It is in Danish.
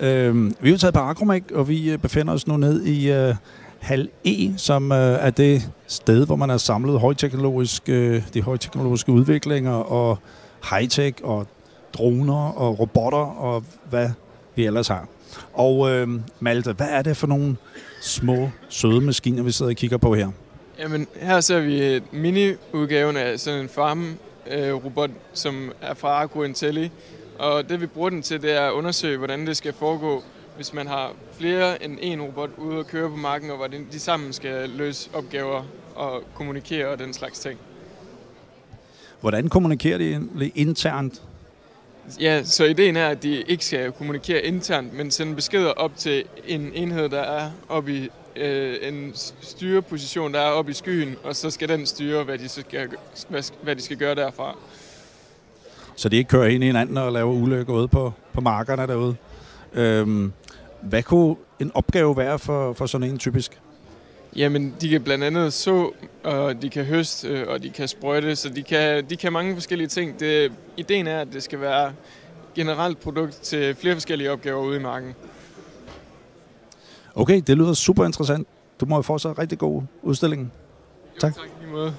Vi er jo taget på Agromec, og vi befinder os nu ned i Hal E, som er det sted, hvor man har samlet de højteknologiske udviklinger og high-tech og droner og robotter og hvad vi ellers har. Og Malte, hvad er det for nogle små, søde maskiner, vi sidder og kigger på her? Jamen, her ser vi mini-udgaven af sådan en farm-robot, som er fra AgroIntelli. Og det vi bruger den til, det er at undersøge, hvordan det skal foregå, hvis man har flere end en robot ude at køre på marken, og hvordan de sammen skal løse opgaver og kommunikere og den slags ting. Hvordan kommunikerer de internt? Ja, så ideen er, at de ikke skal kommunikere internt, men sende beskeder op til en enhed, der er oppe i en styreposition, der er oppe i skyen, og så skal den styre, hvad de skal gøre derfra. Så de ikke kører ind i hinanden og laver ulykker ude på markerne derude. Hvad kunne en opgave være for sådan en typisk? Jamen, de kan blandt andet så, og de kan høste, og de kan sprøjte, så de kan mange forskellige ting. Ideen er, at det skal være generelt produkt til flere forskellige opgaver ude i marken. Okay, det lyder super interessant. Du må få så rigtig god udstilling. Tak. Tak i måde.